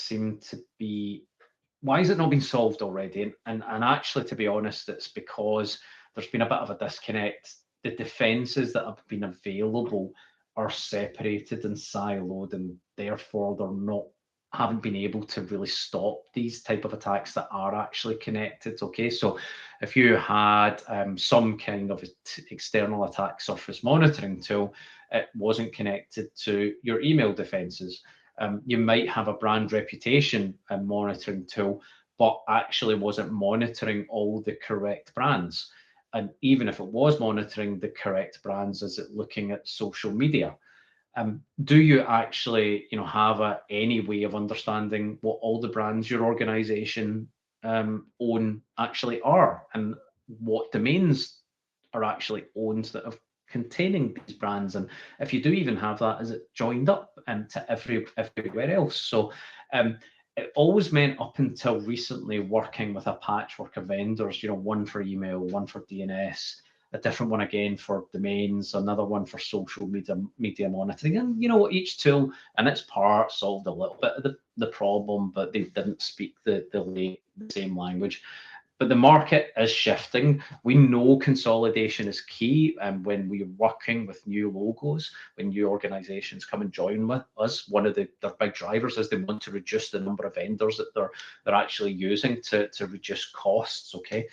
not been solved already? And actually, to be honest, it's because there's been a bit of a disconnect. The defenses that have been available are separated and siloed, and therefore haven't been able to really stop these type of attacks that are actually connected. Okay, so if you had some kind of external attack surface monitoring tool, it wasn't connected to your email defenses. You might have a brand reputation monitoring tool, but actually wasn't monitoring all the correct brands. And even if it was monitoring the correct brands, is it looking at social media? Do you actually, have any way of understanding what all the brands your organization own actually are, and what domains are actually owned that are containing these brands. And if you do even have that, is it joined up to everywhere else? So it always meant, up until recently, working with a patchwork of vendors, one for email, one for DNS, a different one again for domains, another one for social media monitoring. And each tool and its part solved a little bit of the problem, but they didn't speak the same language. But the market is shifting. We know consolidation is key, and when we're working with new logos, when new organizations come and join with us, one of their big drivers is they want to reduce the number of vendors that they're actually using to reduce costs. Okay.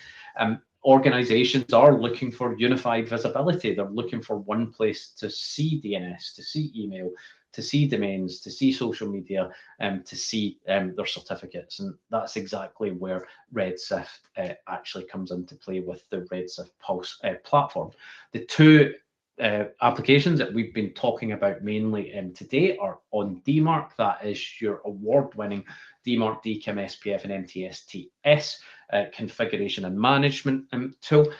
Organizations are looking for unified visibility. They're looking for one place to see DNS, to see email, to see domains, to see social media, to see their certificates. And that's exactly where Redshift actually comes into play with the Redshift Pulse platform. The two applications that we've been talking about mainly today are on DMARC. That is your award-winning DMARC, DKIM, SPF, and MTSTS configuration and management tool.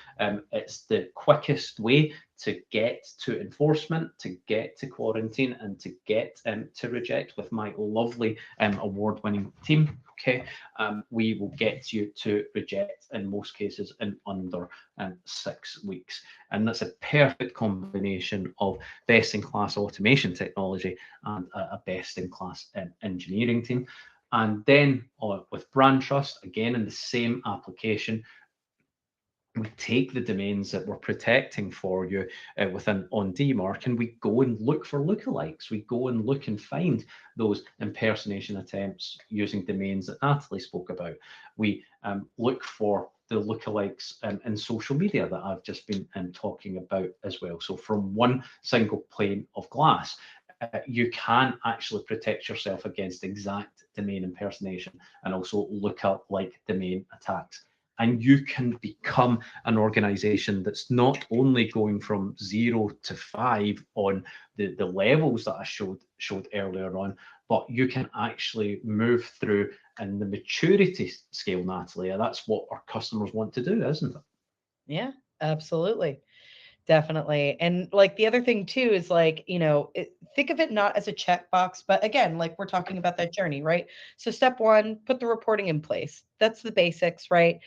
It's the quickest way to get to enforcement, to get to quarantine, and to get to reject with my lovely award-winning team. Okay, we will get you to reject in most cases in under 6 weeks, and that's a perfect combination of best-in-class automation technology and a best-in-class engineering team. And then with brand trust, again in the same application, we take the domains that we're protecting for you on DMARC, and we go and look for lookalikes. We go and look and find those impersonation attempts using domains that Natalie spoke about. We look for the lookalikes in social media that I've just been talking about as well. So from one single pane of glass, you can actually protect yourself against exact domain impersonation and also lookalike domain attacks. And you can become an organization that's not only going from 0 to 5 on the levels that I showed earlier on, but you can actually move through in the maturity scale, Natalie. And that's what our customers want to do, isn't it? Yeah, absolutely. Definitely. And like the other thing too is like, think of it not as a checkbox, but again, like we're talking about that journey, right? So step one, put the reporting in place. That's the basics, right?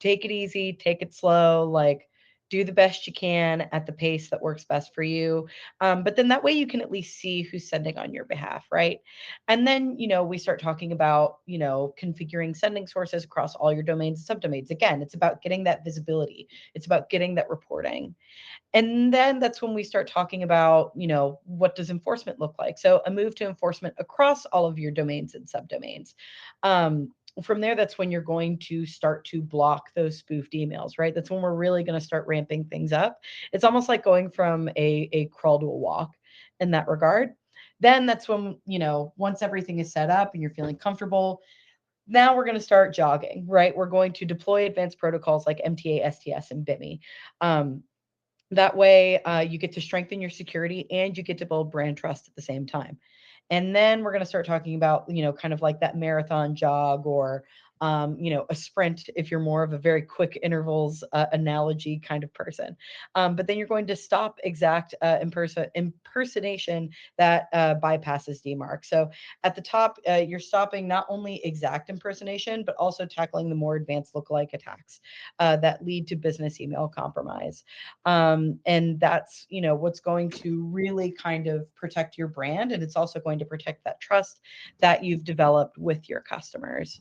Take it easy, take it slow, like do the best you can at the pace that works best for you. But then that way you can at least see who's sending on your behalf, right? And then, we start talking about, configuring sending sources across all your domains and subdomains. Again, it's about getting that visibility. It's about getting that reporting. And then that's when we start talking about, what does enforcement look like? So a move to enforcement across all of your domains and subdomains. From there, that's when you're going to start to block those spoofed emails, right? That's when we're really going to start ramping things up. It's almost like going from a crawl to a walk in that regard. Then that's when, once everything is set up and you're feeling comfortable, now we're going to start jogging, right? We're going to deploy advanced protocols like MTA, STS, and BIMI. That way, you get to strengthen your security and you get to build brand trust at the same time. And then we're going to start talking about, kind of like that marathon jog or, a sprint if you're more of a very quick intervals analogy kind of person. But then you're going to stop exact impersonation that bypasses DMARC. So at the top, you're stopping not only exact impersonation, but also tackling the more advanced lookalike attacks that lead to business email compromise. And that's, what's going to really kind of protect your brand. And it's also going to protect that trust that you've developed with your customers.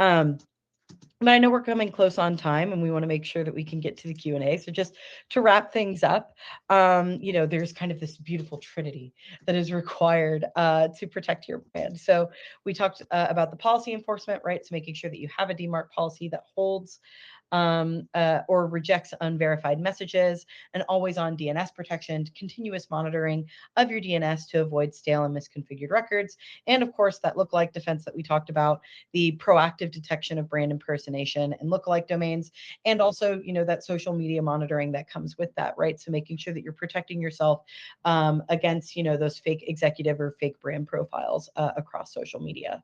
But I know we're coming close on time and we want to make sure that we can get to the Q&A. So just to wrap things up, there's kind of this beautiful trinity that is required to protect your brand. So we talked about the policy enforcement, right? So making sure that you have a DMARC policy that holds or rejects unverified messages, and always on DNS protection, continuous monitoring of your DNS to avoid stale and misconfigured records. And of course, that lookalike defense that we talked about, the proactive detection of brand impersonation and lookalike domains, and also, that social media monitoring that comes with that, right? So making sure that you're protecting yourself against, those fake executive or fake brand profiles across social media.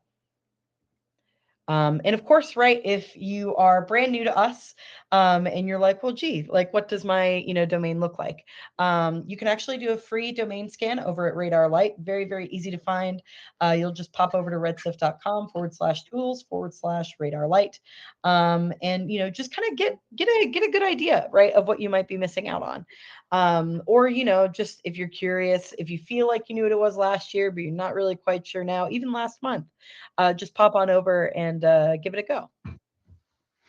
And of course, right, if you are brand new to us, and you're like, well, gee, like, what does my, domain look like? You can actually do a free domain scan over at Radar Light. Very, very easy to find. You'll just pop over to redsift.com/tools/Radar Light. And, just kind of get a good idea, right, of what you might be missing out on. Or, just if you're curious, if you feel like you knew what it was last year, but you're not really quite sure now, even last month, just pop on over and give it a go.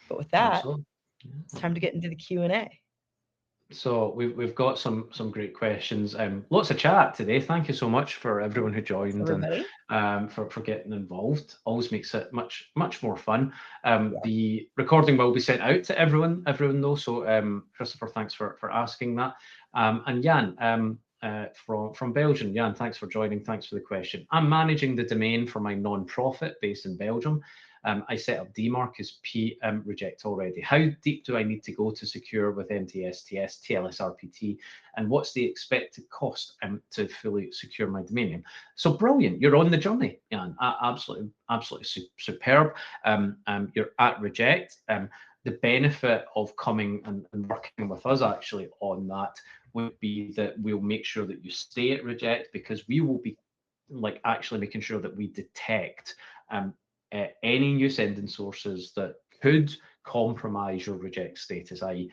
But with that, Absolutely. it's time to get into the Q&A. So we've got some great questions. Lots of chat today. Thank you so much for everyone who joined Everybody. and for getting involved. Always makes it much more fun. Yeah. The recording will be sent out to everyone though. So Christopher, thanks for asking that. And Jan from Belgium. Jan, thanks for joining. Thanks for the question. I'm managing the domain for my non-profit based in Belgium. I set up DMARC as P reject already. How deep do I need to go to secure with MTSTS, TLS-RPT, and what's the expected cost to fully secure my domain name? So brilliant, you're on the journey, Jan. Absolutely superb. You're at reject. The benefit of coming and working with us actually on that would be that we'll make sure that you stay at reject, because we will be like actually making sure that we detect any new sending sources that could compromise your reject status, i.e.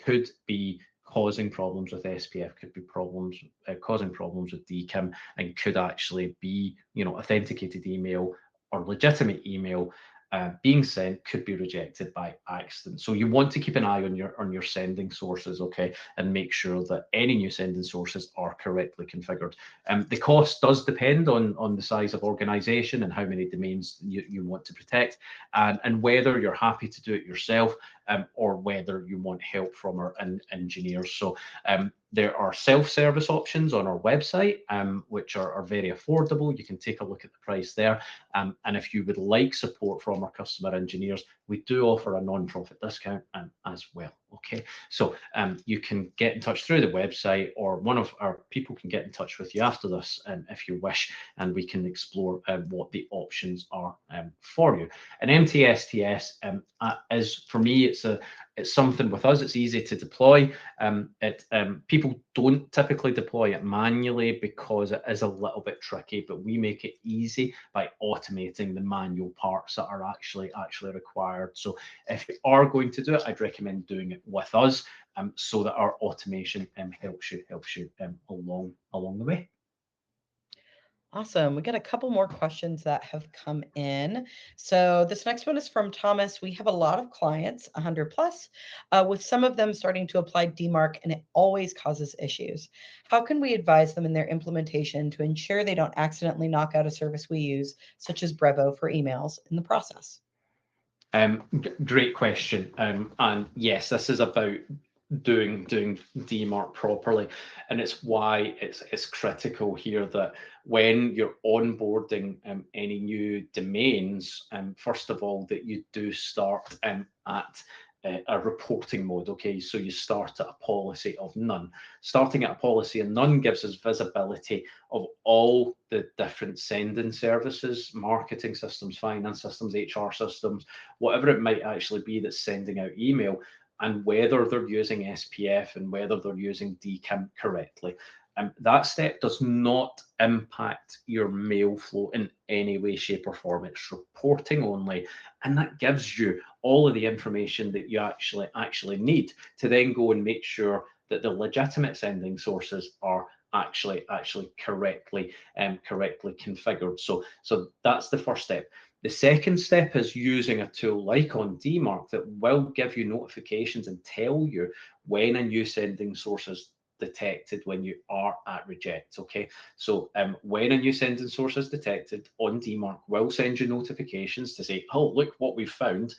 Could be causing problems with SPF, could be causing problems with DKIM, and could actually be, authenticated email or legitimate email being sent could be rejected by accident. So you want to keep an eye on your sending sources, okay, and make sure that any new sending sources are correctly configured. The cost does depend on the size of organization and how many domains you want to protect, and whether you're happy to do it yourself or whether you want help from our engineers. So there are self-service options on our website, which are very affordable. You can take a look at the price there. And if you would like support from our customer engineers, we do offer a non-profit discount as well. Okay, so you can get in touch through the website, or one of our people can get in touch with you after this if you wish, and we can explore what the options are for you. And MTSTS is, for me, it's something with us, it's easy to deploy. People don't typically deploy it manually because it is a little bit tricky, but we make it easy by automating the manual parts that are actually required. So if you are going to do it, I'd recommend doing it with us, so that our automation helps you along the way. Awesome. We got a couple more questions that have come in. So this next one is from Thomas. We have a lot of clients, 100 plus, with some of them starting to apply DMARC, and it always causes issues. How can we advise them in their implementation to ensure they don't accidentally knock out a service we use, such as Brevo for emails, in the process? Great question. And yes, this is about doing DMARC properly, and it's why it's critical here that when you're onboarding any new domains, first of all, that you do start at a reporting mode. Okay, so you start at a policy of none. Starting at a policy of none gives us visibility of all the different sending services, marketing systems, finance systems, HR systems, whatever it might actually be that's sending out email, and whether they're using SPF and whether they're using DKIM correctly. That step does not impact your mail flow in any way, shape, or form. It's reporting only, and that gives you all of the information that you actually need to then go and make sure that the legitimate sending sources are actually correctly configured. So that's the first step. The second step is using a tool like on DMARC that will give you notifications and tell you when a new sending source is detected when you are at reject. Okay, so when a new sending source is detected on DMARC, we'll send you notifications to say, oh, look what we've found,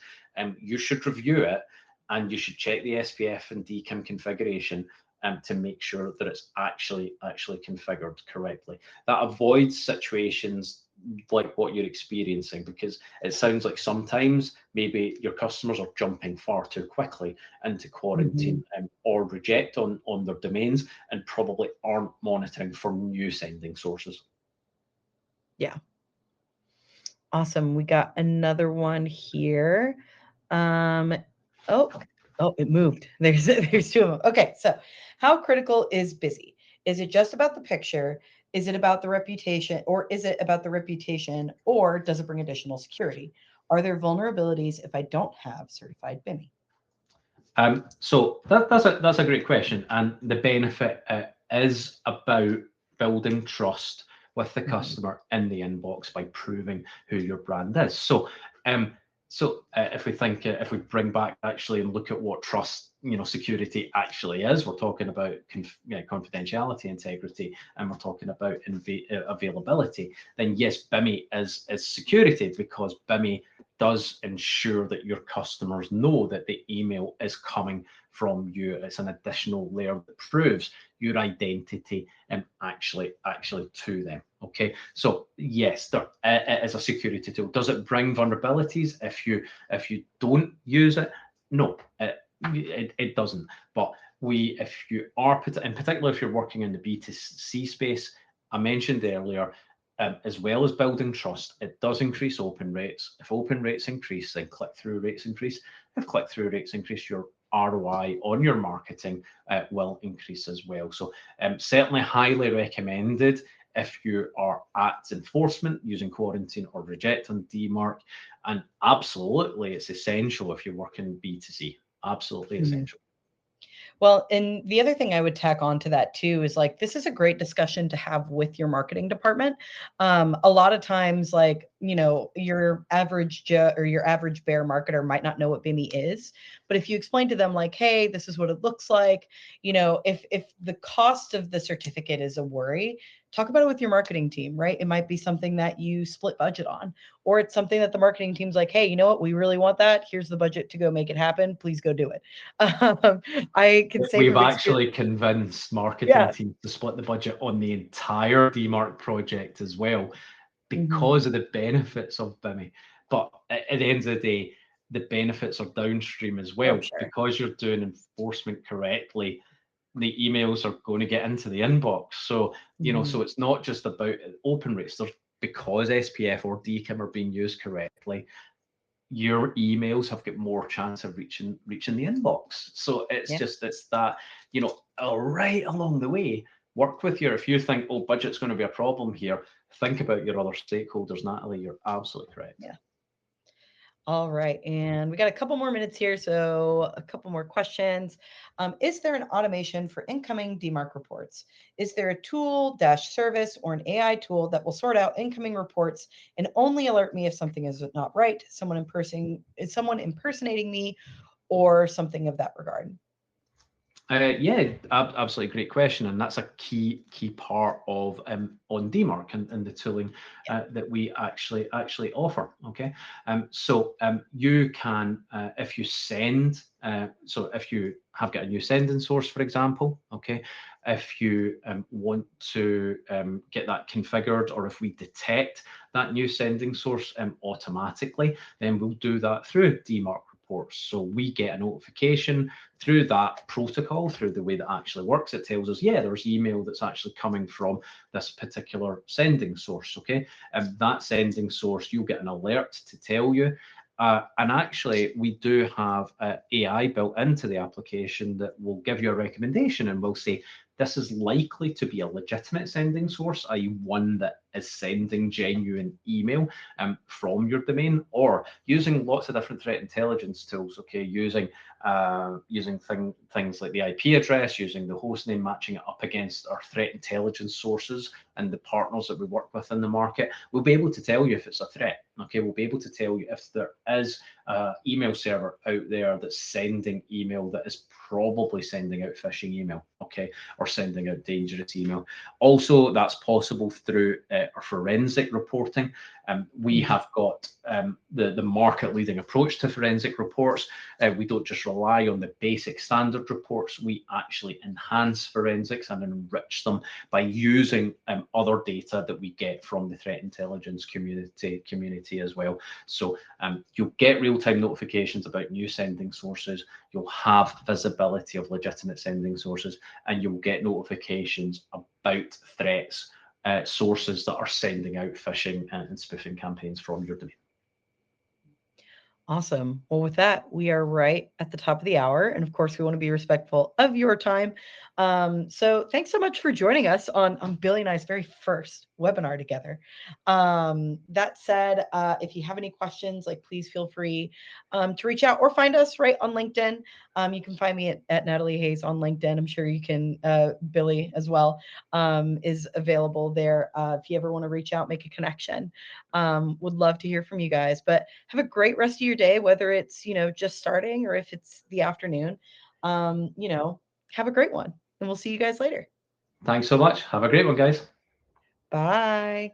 you should review it, and you should check the SPF and DKIM configuration to make sure that it's actually configured correctly. That avoids situations like what you're experiencing, because it sounds like sometimes maybe your customers are jumping far too quickly into quarantine or reject on their domains, and probably aren't monitoring for new sending sources. Yeah. Awesome. We got another one here. Oh, it moved. There's two of them. Okay, so how critical is busy? Is it just about the picture? Is it about the reputation, or is it about the reputation, or does it bring additional security? Are there vulnerabilities if I don't have certified BIMI? So that's a great question, and the benefit is about building trust with the customer in the inbox by proving who your brand is. So, if we think, if we bring back actually and look at what trust, security actually is, we're talking about confidentiality, integrity, and we're talking about availability. Then yes, BIMI is security, because BIMI does ensure that your customers know that the email is coming from you. It's an additional layer that proves your identity and actually to them. Okay, so yes, there is a security tool. Does it bring vulnerabilities if you don't use it? No, it doesn't. But if you are, in particular, if you're working in the B2C space, I mentioned earlier, as well as building trust, it does increase open rates. If open rates increase, then click-through rates increase. If click-through rates increase, your ROI on your marketing will increase as well. So certainly highly recommended if you are at enforcement using quarantine or reject on DMARC. And absolutely, it's essential if you're working B2C. Absolutely essential. Well, and the other thing I would tack on to that too is like, this is a great discussion to have with your marketing department. A lot of times, like, your average Joe or your average bear marketer might not know what BIMI is, but if you explain to them like, hey, this is what it looks like, if the cost of the certificate is a worry, talk about it with your marketing team, right? It might be something that you split budget on, or it's something that the marketing team's like, hey, you know what? We really want that. Here's the budget to go make it happen. Please go do it. I can say we've from actually convinced marketing teams to split the budget on the entire DMARC project as well, because of the benefits of BIMI. But at the end of the day, the benefits are downstream as well. Sure. Because you're doing enforcement correctly, the emails are going to get into the inbox. So, so it's not just about open rates. There's, because SPF or DKIM are being used correctly, your emails have got more chance of reaching the inbox. So it's that, right along the way, work with if you think, oh, budget's going to be a problem here, think about your other stakeholders. Natalie, you're absolutely correct. Yeah. All right, and we got a couple more minutes here, so a couple more questions. Is there an automation for incoming DMARC reports? Is there a tool, service, or an AI tool that will sort out incoming reports and only alert me if something is not right, someone impersonating me, or something of that regard? Yeah, absolutely great question, and that's a key part of on DMARC and the tooling that we actually offer. Okay, so you can, if you send, so if you have got a new sending source, for example, okay, if you want to get that configured, or if we detect that new sending source automatically, then we'll do that through DMARC reports. So we get a notification through that protocol, through the way that actually works. It tells us, yeah, there's email that's actually coming from this particular sending source. Okay, and that sending source, you'll get an alert to tell you. And actually, we do have AI built into the application that will give you a recommendation and will say, this is likely to be a legitimate sending source, i.e. one that is sending genuine email from your domain, or using lots of different threat intelligence tools, okay, using things like the IP address, using the host name, matching it up against our threat intelligence sources and the partners that we work with in the market. We'll be able to tell you if it's a threat. Okay, we'll be able to tell you if there is an email server out there that's sending email that is probably sending out phishing email, okay, or sending out dangerous email. Also, that's possible through our forensic reporting. We have got the market leading approach to forensic reports. We don't just rely on the basic standard reports. We actually enhance forensics and enrich them by using other data that we get from the threat intelligence community as well. So you'll get real-time notifications about new sending sources. You'll have visibility of legitimate sending sources, and you'll get notifications about threats sources that are sending out phishing and spoofing campaigns from your domain. Awesome. Well, with that, we are right at the top of the hour. And of course, we want to be respectful of your time. So thanks so much for joining us on Billy and I's very first webinar together. That said, if you have any questions, like please feel free to reach out or find us right on LinkedIn. You can find me at Natalie Hayes on LinkedIn. I'm sure you can, Billy as well is available there. If you ever want to reach out, make a connection. Would love to hear from you guys, but have a great rest of your day, whether it's, just starting or if it's the afternoon. Have a great one and we'll see you guys later. Thanks so much. Have a great one, guys. Bye.